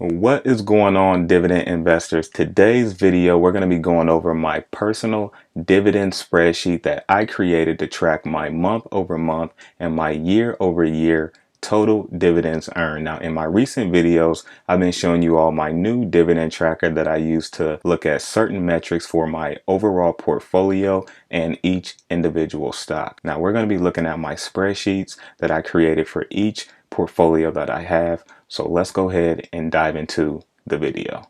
What is going on, dividend investors? Today's video, we're going to be going over my personal dividend spreadsheet that I created to track my month over month and my year over year total dividends earned. Now, in my recent videos, I've been showing you all my new dividend tracker that I use to look at certain metrics for my overall portfolio and each individual stock. Now, we're going to be looking at my spreadsheets that I created for each portfolio that I have. So let's go ahead and dive into the video.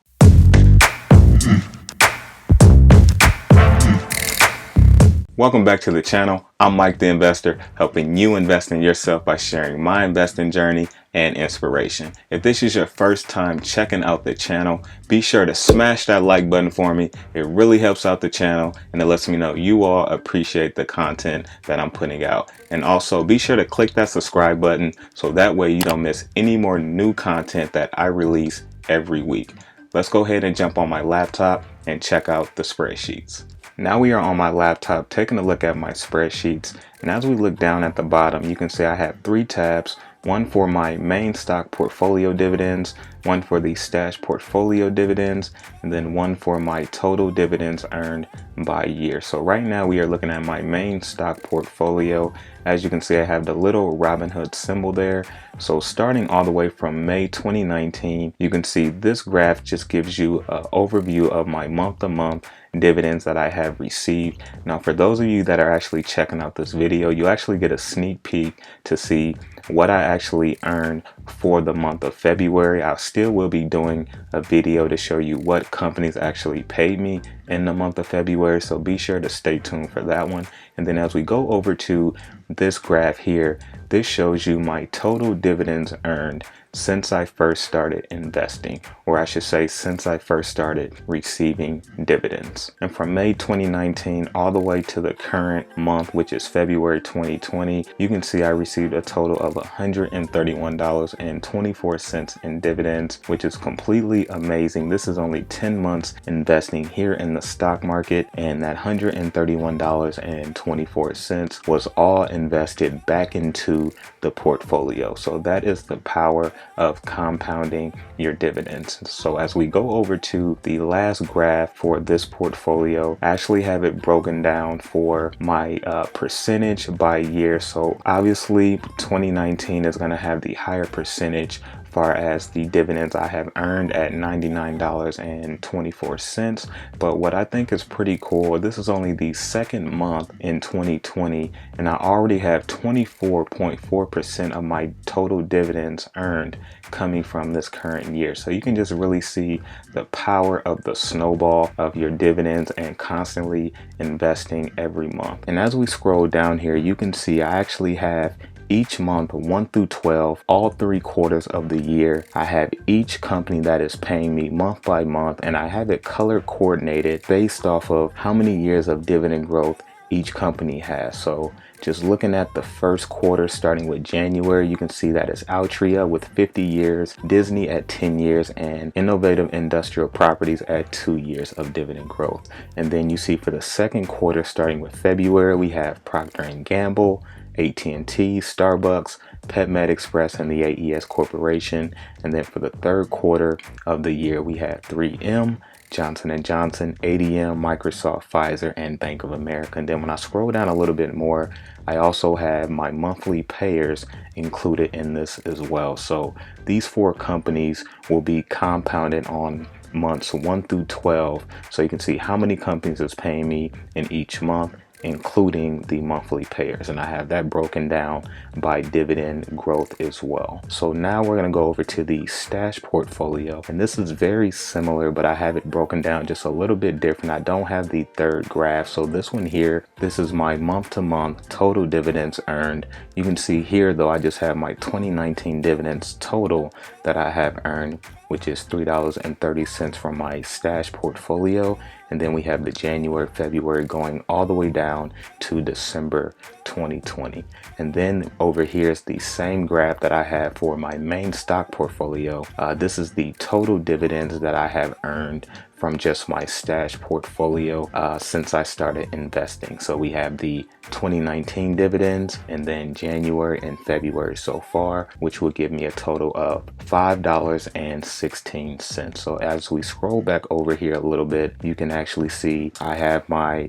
Welcome back to the channel. I'm Mike the Investor, helping you invest in yourself by sharing my investing journey and inspiration. If this is your first time checking out the channel, be sure to smash that like button for me. It really helps out the channel and it lets me know you all appreciate the content that I'm putting out. And also be sure to click that subscribe button so that way you don't miss any more new content that I release every week. Let's go ahead and jump on my laptop and check out the spreadsheets. Now we are on my laptop taking a look at my spreadsheets, and as we look down at the bottom, you can see I have three tabs: one for my main stock portfolio dividends, one for the stash portfolio dividends, and then one for my total dividends earned by year. So right now we are looking at my main stock portfolio. As you can see, I have the little Robinhood symbol there. So starting all the way from May 2019, you can see this graph just gives you an overview of my month-to-month dividends that I have received. Now, for those of you that are actually checking out this video, you actually get a sneak peek to see what I actually earned for the month of February. I still will be doing a video to show you what companies actually paid me in the month of February, so be sure to stay tuned for that one. And then as we go over to this graph here, this shows you my total dividends earned since I first started investing, or I should say since I first started receiving dividends. And from May 2019 all the way to the current month, which is February 2020, you can see I received a total of $131.24 in dividends, which is completely amazing. This is only 10 months investing here in the stock market, and that $131.24 was all invested back into the portfolio. So that is the power of compounding your dividends. So as we go over to the last graph for this portfolio, I actually have it broken down for my percentage by year. So obviously 2019 is going to have the higher percentage far as the dividends I have earned at $99.24. But what I think is pretty cool, this is only the second month in 2020 and I already have 24.4% of my total dividends earned coming from this current year. So you can just really see the power of the snowball of your dividends and constantly investing every month. And as we scroll down here, you can see I actually have each month 1 through 12, all 3 quarters of the year. I have each company that is paying me month by month, and I have it color coordinated based off of how many years of dividend growth each company has. So just looking at the first quarter starting with January, you can see that it's Altria with 50 years, Disney at 10 years, and Innovative Industrial Properties at 2 years of dividend growth. And then you see for the second quarter starting with February, we have Procter & Gamble, AT&T, Starbucks, PetMed Express, and the AES Corporation. And then for the third quarter of the year, we have 3M, Johnson & Johnson, ADM, Microsoft, Pfizer, and Bank of America. And then when I scroll down a little bit more, I also have my monthly payers included in this as well. So these 4 companies will be compounded on months 1 through 12. So you can see how many companies is paying me in each month, including the monthly payers, and I have that broken down by dividend growth as well. So now we're going to go over to the stash portfolio, and this is very similar, but I have it broken down just a little bit different. I don't have the third graph, so this one here, this is my month-to-month total dividends earned. You can see here though, I just have my 2019 dividends total that I have earned, which is $3.30 from my stash portfolio. And then we have the January, February going all the way down to December 2020. And then over here is the same graph that I have for my main stock portfolio. This is the total dividends that I have earned from just my stash portfolio since I started investing. So we have the 2019 dividends and then January and February so far, which will give me a total of $5.16. So as we scroll back over here a little bit, you can actually see I have my,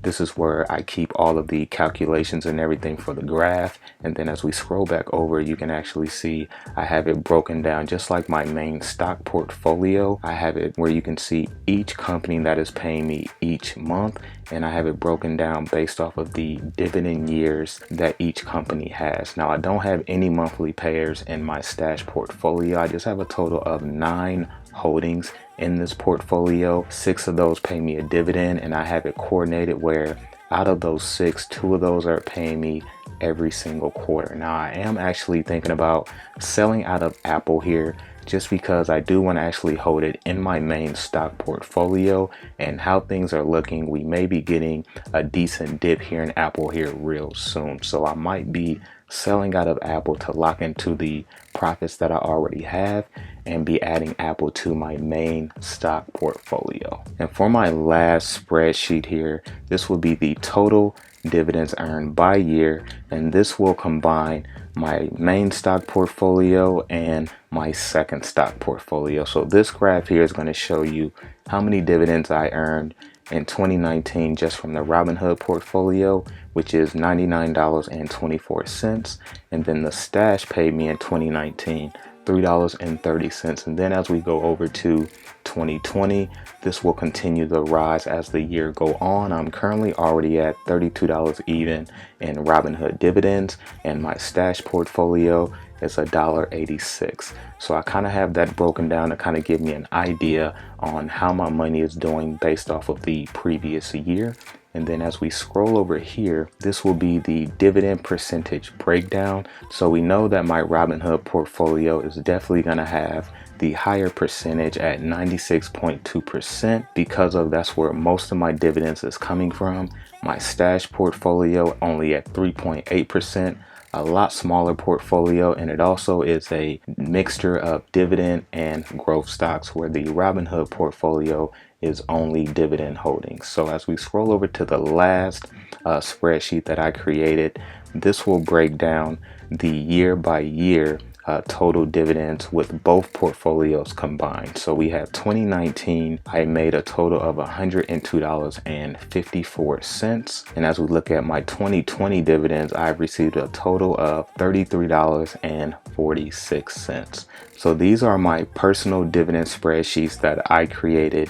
this is where I keep all of the calculations and everything for the graph. And then as we scroll back over, you can actually see I have it broken down just like my main stock portfolio. I have it where you can see each company that is paying me each month, and I have it broken down based off of the dividend years that each company has. Now I don't have any monthly payers in my stash portfolio. I just have a total of 9 holdings in this portfolio. 6 of those pay me a dividend, and I have it coordinated where out of those 6, 2 of those are paying me every single quarter. Now I am actually thinking about selling out of Apple here, just because I do want to actually hold it in my main stock portfolio. And how things are looking, we may be getting a decent dip here in Apple here real soon. So I might be selling out of Apple to lock into the profits that I already have and be adding Apple to my main stock portfolio. And for my last spreadsheet here, this will be the total dividends earned by year, and this will combine my main stock portfolio and my second stock portfolio. So this graph here is going to show you how many dividends I earned in 2019 just from the Robinhood portfolio, which is $99.24, and then the stash paid me in 2019 $3.30. And then as we go over to 2020, this will continue to rise as the year go on. I'm currently already at $32 even in Robinhood dividends, and my stash portfolio is $1.86. So I kind of have that broken down to kind of give me an idea on how my money is doing based off of the previous year. And then as we scroll over here, this will be the dividend percentage breakdown. So we know that my Robinhood portfolio is definitely going to have the higher percentage at 96.2% because of that's where most of my dividends is coming from. My stash portfolio only at 3.8%. A lot smaller portfolio, and it also is a mixture of dividend and growth stocks, where the Robinhood portfolio is only dividend holdings. So as we scroll over to the last spreadsheet that I created, this will break down the year by year total dividends with both portfolios combined. So we have 2019, I made a total of $102.54. And as we look at my 2020 dividends, I've received a total of $33.46. So these are my personal dividend spreadsheets that I created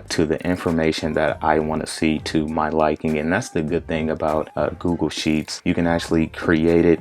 to the information that I want to see to my liking. And that's the good thing about Google Sheets. You can actually create it,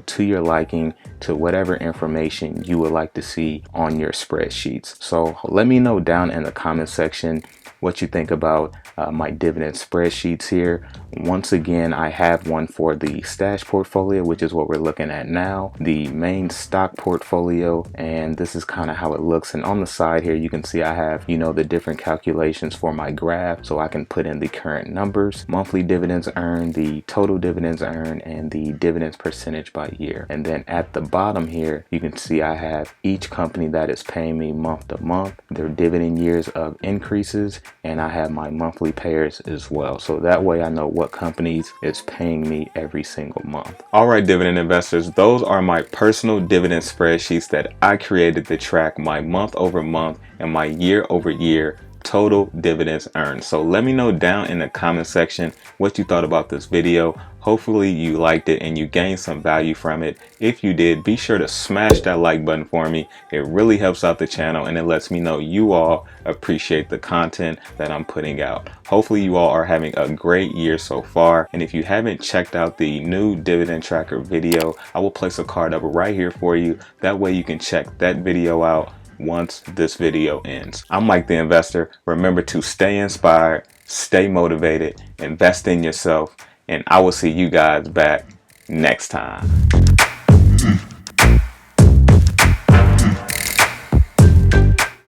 to your liking, to whatever information you would like to see on your spreadsheets. So let me know down in the comment section what you think about my dividend spreadsheets here. Once again, I have one for the stash portfolio, which is what we're looking at now, the main stock portfolio, and this is kind of how it looks. And on the side here, you can see I have, the different calculations for my graph, so I can put in the current numbers, monthly dividends earned, the total dividends earned, and the dividends percentage by year. And then at the bottom here, you can see I have each company that is paying me month to month, their dividend years of increases, and I have my monthly payers as well. So that way I know what companies is paying me every single month. All right, dividend investors, those are my personal dividend spreadsheets that I created to track my month over month and my year over year total dividends earned. So let me know down in the comment section what you thought about this video. Hopefully you liked it and you gained some value from it. If you did, be sure to smash that like button for me. It really helps out the channel, and it lets me know you all appreciate the content that I'm putting out. Hopefully you all are having a great year so far. And if you haven't checked out the new Dividend Tracker video, I will place a card up right here for you. That way you can check that video out once this video ends. I'm Mike the Investor. Remember to stay inspired, stay motivated, invest in yourself, and I will see you guys back next time.